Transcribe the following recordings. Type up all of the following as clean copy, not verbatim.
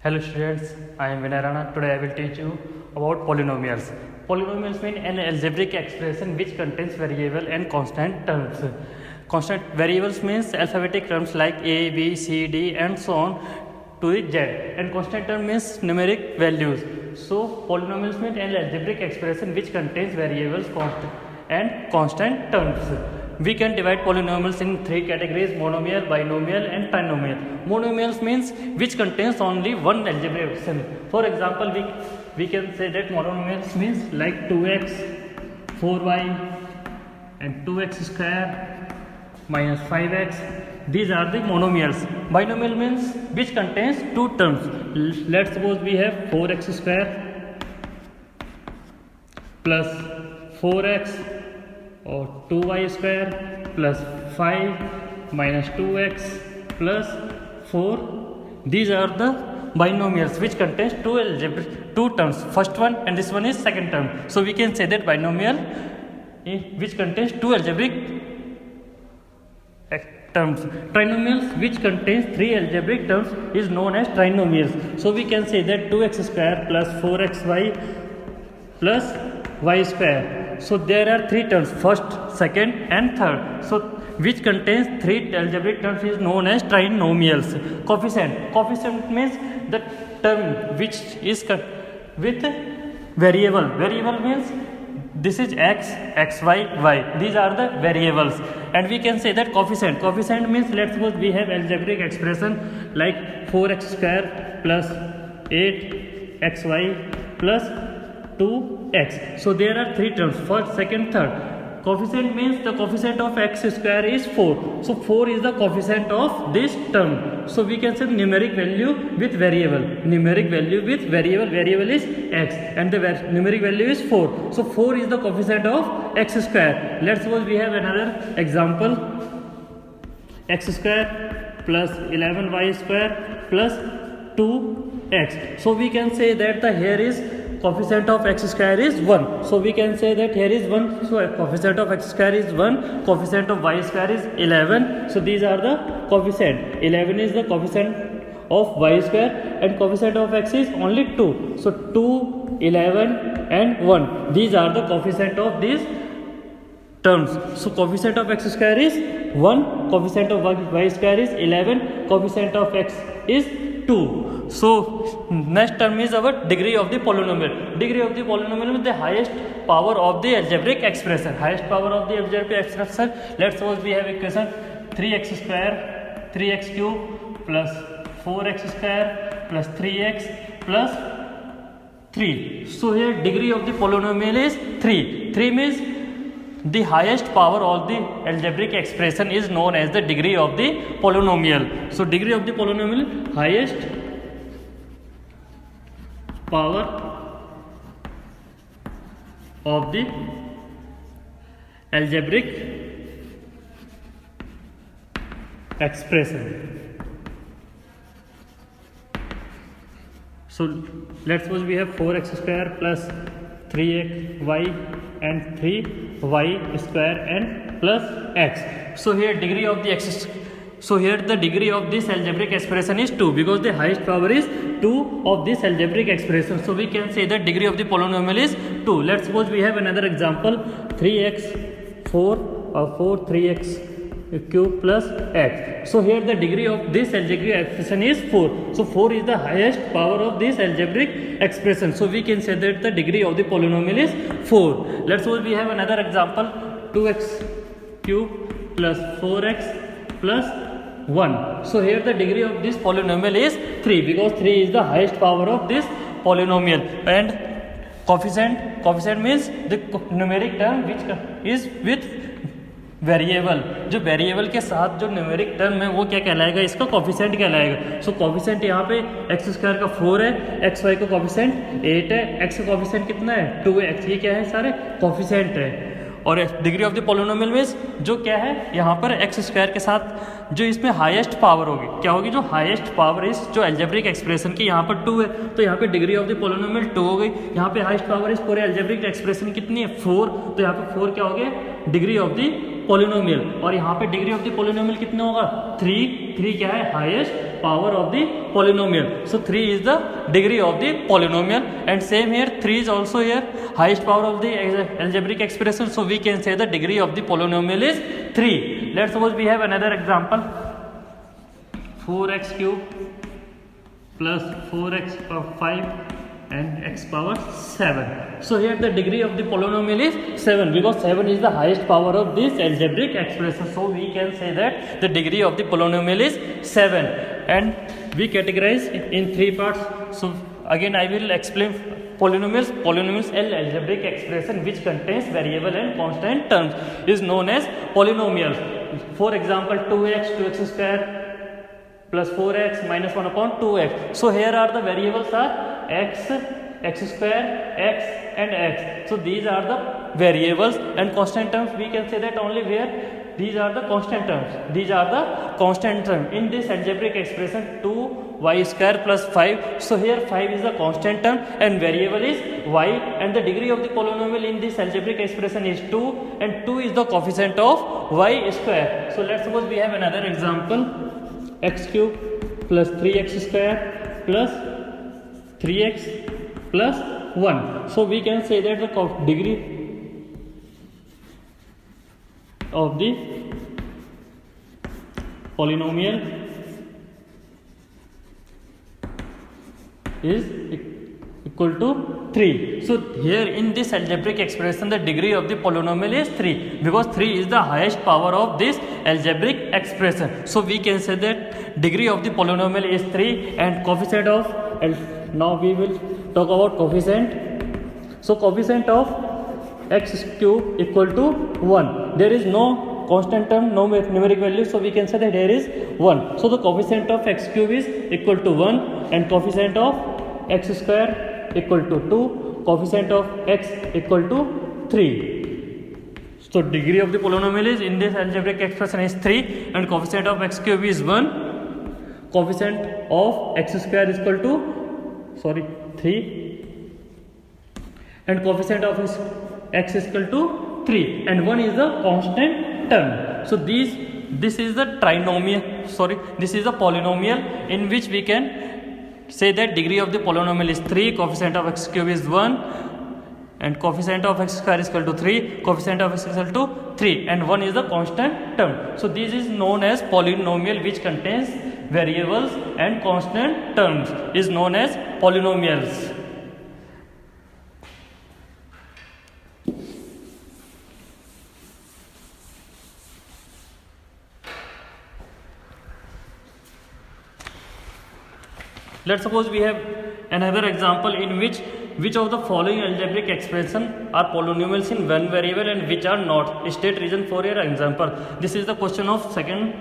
Hello students, I am Vinay Rana. Today I will teach you about polynomials. Polynomials mean an algebraic expression which contains variable and constant terms. Constant variables means alphabetic terms like A, B, C, D and so on to the Z, and constant term means numeric values. So polynomials mean an algebraic expression which contains variables and constant terms. We can divide polynomials in three categories: monomial, binomial and trinomial. Monomials means which contains only one algebraic expression. For example, we can say that monomials means like 2x, 4y and 2x square minus 5x. These are the monomials. Binomial means which contains two terms. Let's suppose we have 4x square plus 4x or 2y square plus 5 minus 2x plus 4. These are the binomials which contains two terms. First one and this one is second term. So we can say that binomial which contains two algebraic terms. Trinomials which contains three algebraic terms is known as trinomials. So we can say that 2x square plus 4xy plus y square. So there are three terms, first, second and third. So which contains three algebraic terms is known as trinomials. Coefficient means the term which is with variable. Variable means this is x, xy, y. These are the variables. And we can say that coefficient. Coefficient means let's suppose we have algebraic expression like 4x square plus 8xy plus 2x. So there are three terms, first, second, third. Coefficient means the coefficient of x square is 4. So 4 is the coefficient of this term. So we can say numeric value with variable. Numeric value with variable. Variable is x and the numeric value is 4. So 4 is the coefficient of x square. Let's suppose we have another example. X square plus 11y square plus 2x. So we can say that the here is coefficient of x square is 1. So we can say that here is 1. So coefficient of x square is 1. Coefficient of y square is 11. So these are the coefficient. 11 is the coefficient of y square and coefficient of x is only 2. So 2, 11 and 1. These are the coefficient of these terms. So coefficient of x square is 1. Coefficient of y square is 11. Coefficient of x is 2. So next term is our degree of the polynomial. Degree of the polynomial is the highest power of the algebraic expression. Highest power of the algebraic expression. Let's suppose we have equation 3x square 3x cube plus 4x square plus 3x plus 3. So here degree of the polynomial is 3. 3 means the highest power of the algebraic expression is known as the degree of the polynomial. So degree of the polynomial, highest power of the algebraic expression. So let's suppose we have 4x square plus 3xy and 3y square and plus x. So here degree of the x. So here the degree of this algebraic expression is 2 because the highest power is 2 of this algebraic expression. So we can say that degree of the polynomial is 2. Let's suppose we have another example 3x 4 or 4 3x cube plus x. So here the degree of this algebraic expression is 4. So 4 is the highest power of this algebraic expression. So we can say that the degree of the polynomial is 4. Let's suppose we have another example 2x cube plus 4x plus 1. So here the degree of this polynomial is 3 because 3 is the highest power of this polynomial. And coefficient means the numeric term which is with variable. जो variable के साथ जो numeric term है वो क्या कहलाएगा, इसका coefficient कहलाएगा. सो कोफिशिएंट यहाँ पे एक्स स्क्वायर का 4 है, एक्स वाई का कोफिशिएंट 8 है, एक्स का कोफिशिएंट कितना है 2 है, एक्स ये क्या है सारे कोफिशिएंट है. और degree of the polynomial means जो क्या है यहाँ पर एक्स स्क्वायर के साथ जो इसमें हाईएस्ट पावर होगी क्या होगी, जो हाईएस्ट पावर इस जो अलजेब्रिक एक्सप्रेशन की यहाँ पर 2 है तो यहाँ पे डिग्री ऑफ द पॉलिनोमियल 2 हो गई. यहाँ पे हाईएस्ट पावर इस पूरे अलजेब्रिक एक्सप्रेशन कितनी है 4, तो यहाँ पे 4 क्या हो गया डिग्री ऑफ द पोलिनोमियल, और यहाँ पे डिग्री ऑफ द पोलिनोमियल कितना होगा 3 क्या है highest power of the polynomial, so 3 is the degree of the polynomial and same here 3 is also here highest power of the algebraic expression, so we can say the degree of the polynomial is 3. Let's suppose we have another example, 4x cube plus 4x power 5 and x power 7. So here the degree of the polynomial is 7 because 7 is the highest power of this algebraic expression. So we can say that the degree of the polynomial is 7 and we categorize in 3 parts. So again I will explain polynomials. Polynomials L algebraic expression which contains variable and constant terms is known as polynomials. For example 2x square plus 4x minus 1 upon 2x. So here are the variables are x square, x and x. So these are the variables and constant terms we can say that only where these are the constant terms. These are the constant terms in this algebraic expression 2y square plus 5. So here 5 is the constant term and variable is y and the degree of the polynomial in this algebraic expression is 2 and 2 is the coefficient of y square. So let's suppose we have another example, x cube plus 3x square plus 3x plus 1. So we can say that the degree of the polynomial is equal to 3. So here in this algebraic expression the degree of the polynomial is 3 because 3 is the highest power of this algebraic expression. So we can say that degree of the polynomial is 3 and coefficient of, now we will talk about coefficient. So coefficient of x cube equal to 1. There is no constant term, no numeric value, so we can say that there is 1. So the coefficient of x cube is equal to 1 and coefficient of x square equal to 2, coefficient of x equal to 3. So degree of the polynomial is in this algebraic expression is 3 and coefficient of x cube is 1, coefficient of x square is equal to 3 and coefficient of x is equal to 3 and 1 is the constant term. So this is the this is the polynomial in which we can say that degree of the polynomial is 3, coefficient of x cube is 1 and coefficient of x square is equal to 3, coefficient of x is equal to 3 and 1 is the constant term. So this is known as polynomial which contains variables and constant terms is known as polynomials. Let's suppose we have another example in which of the following algebraic expression are polynomials in one variable and which are not. State reason for your example. This is the question of second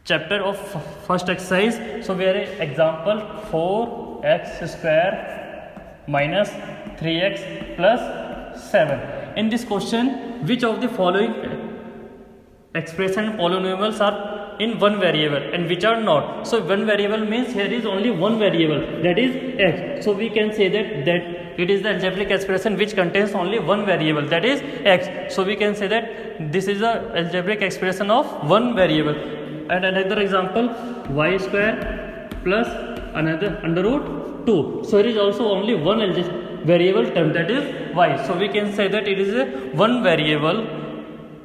chapter of first exercise. So we are example 4x square minus 3x plus 7. In this question, which of the following expression polynomials are in one variable and which are not? So one variable means here is only one variable, that is x. So we can say that it is the algebraic expression which contains only one variable, that is x. So we can say that this is the algebraic expression of one variable. And another example, y square plus another under root 2. So it is also only one variable term, that is y. So we can say that it is a one variable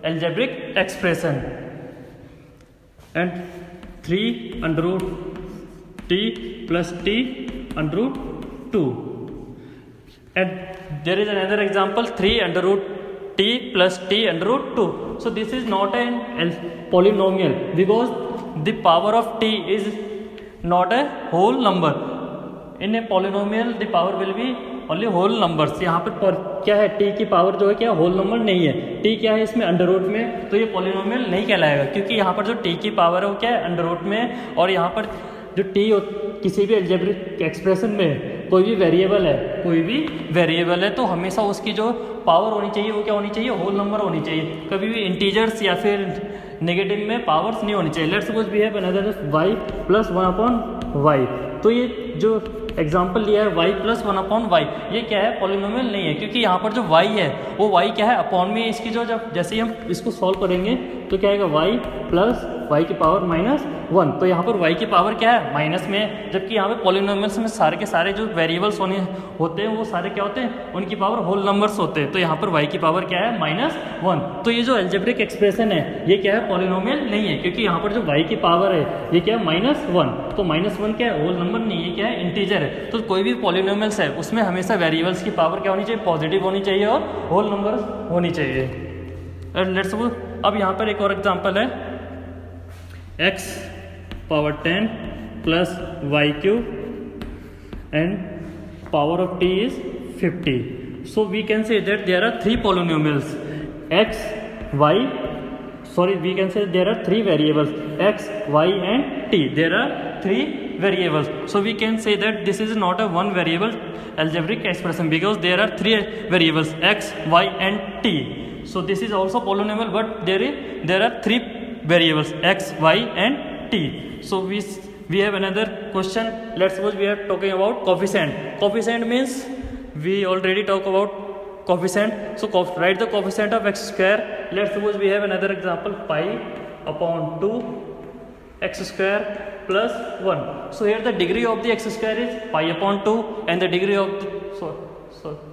algebraic expression. And 3 under root t plus t under root 2. And there is another example, 3 under root t plus t under root 2. So this is not a polynomial because the power of t is not a whole number. In a polynomial the power will be only whole numbers. यहाँ पर क्या है, t की power जो है क्या whole number नहीं है, t क्या है इसमें अंडर रूट में, तो ये पॉलिनोमियल नहीं कहलाएगा क्योंकि यहाँ पर जो t की पावर है वो क्या है अंडर रूट में, और यहाँ पर जो t किसी भी अलजेब्रिक एक्सप्रेशन में कोई भी वेरिएबल है तो हमेशा उसकी जो पावर होनी चाहिए वो क्या होनी चाहिए, होल नंबर होनी चाहिए, कभी भी इंटीजर्स या फिर नेगेटिव में पावर्स नहीं होनी चाहिए. Let's suppose we have another y plus 1 upon y. तो ये जो एग्जाम्पल लिया है y प्लस 1/y, ये क्या है, पॉलिनोमियल नहीं है, क्योंकि यहाँ पर जो y है वो y क्या है, अपॉन में इसकी जो जब जैसे ही हम इसको सॉल्व करेंगे तो क्या आएगा, y प्लस y की पावर -1। तो यहाँ पर y की पावर क्या है, माइनस में है, जबकि यहाँ पे पॉलिनोमियल्स में सारे के सारे जो वेरिएबल्स होते हैं वो सारे क्या होते हैं, उनकी पावर होल नंबर्स होते हैं। तो यहाँ पर y की पावर क्या है, -1। तो ये जो अलजेब्रिक एक्सप्रेशन है ये क्या है, पॉलिनोमियल नहीं है, क्योंकि यहाँ पर जो y की पावर है ये क्या है, -1। तो -1 क्या है, होल नंबर नहीं है, क्या है, इंटीजर है। तो कोई भी पॉलिनोमियल्स है उसमें हमेशा वेरिएबल्स की पावर क्या होनी चाहिए, पॉजिटिव होनी चाहिए और होल नंबर होनी चाहिए। एंड लेट्स सपोज, अब यहाँ पर एक और एग्जांपल है, x power 10 plus y cube and power of t is 50. So we can say that there are three polynomials x, y, sorry, we can say there are three variables x, y and t. There are three variables. So we can say that this is not a one variable algebraic expression because there are three variables x, y and t. So this is also polynomial, but there are three variables x, y and t. So we have another question. Let's suppose we are talking about coefficient. Coefficient means we already talk about coefficient. So write the coefficient of x square. Let's suppose we have another example, pi upon 2 x square plus 1. So here the degree of the x square is pi upon 2 and the degree of the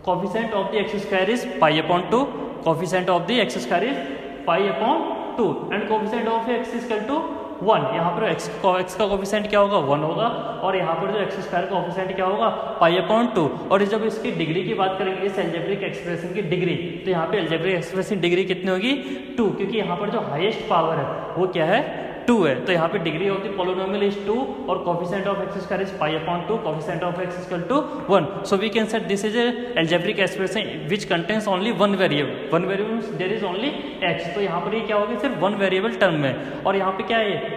coefficient of the x square is pi upon 2. Coefficient of the x square is pi upon 2 and coefficient of x is equal to 1. यहाँ पर x का coefficient क्या होगा, 1 होगा, और यहाँ पर जो x स्क्वायर का कोफिशिएंट क्या होगा, पाई अपॉन 2। और जब इसकी डिग्री की बात करेंगे, इस अलजेब्रिक एक्सप्रेशन की डिग्री, तो यहाँ पे अलजेब्रिक एक्सप्रेशन डिग्री कितनी होगी, 2, क्योंकि यहाँ पर जो हाईएस्ट पावर है वो क्या है, 2 है। तो यहाँ पे degree of the polynomial is 2 और coefficient of x square is pi upon 2, coefficient of x equal to 1। So we can set this is a algebraic expression which contains only one variable there is only x। तो यहाँ पर ये क्या होगा, सिर्फ one variable term में, और यहाँ पे क्या है,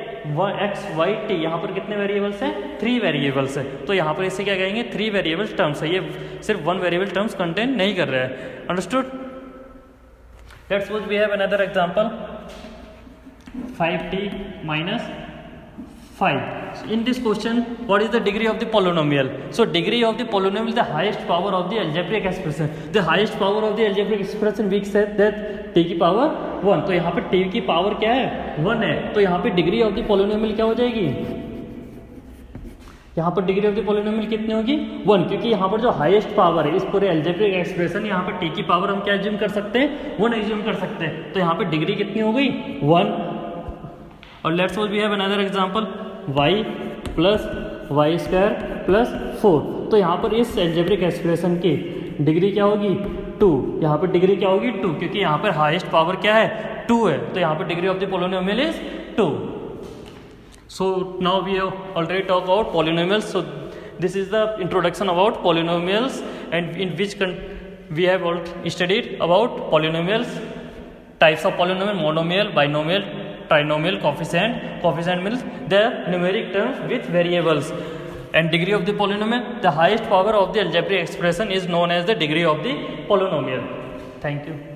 x, y, t, यहाँ पर कितने वेरिएबल्स हैं, 3 वेरिएबल्स है। तो यहाँ पर इसे क्या कहेंगे, 3 वेरिएबल टर्म्स है, ये सिर्फ वन वेरिएबल टर्म्स कंटेन नहीं कर रहा है। Understood? Let's suppose we have another example, 5t minus 5. So in this question, what is the degree of the polynomial? So degree of the polynomial is the highest power of the algebraic expression. The highest power of the algebraic expression we said that t की power 1. तो यहाँ पे t की power क्या है, 1 है। तो यहाँ पे डिग्री ऑफ द पॉलिनोमियल क्या हो जाएगी, यहाँ पर डिग्री ऑफ द पॉलिनोमियल कितनी होगी, 1, क्योंकि यहाँ पर जो हाईएस्ट पावर है इस पूरे अलजेब्रिक एक्सप्रेशन, यहाँ पर t की पावर हम क्या एज्यूम कर सकते हैं, 1 एज्यूम कर सकते हैं। तो यहाँ पे डिग्री कितनी हो गई, 1। और let's suppose we have another example, y plus y square plus 4। तो यहाँ पर इस अलजेब्रिक एक्सप्रेशन की डिग्री क्या होगी, 2। यहाँ पर डिग्री क्या होगी, 2, क्योंकि यहाँ पर हाईएस्ट पावर क्या है, 2 है। तो यहाँ पर degree of the polynomial is 2। So now we have already talked about polynomials. So this is the introduction about polynomials, and in which we have already studied about polynomials, types of polynomial, monomial, binomial, trinomial, coefficient. Coefficient means the numeric terms with variables. And degree of the polynomial, the highest power of the algebraic expression is known as the degree of the polynomial. Thank you.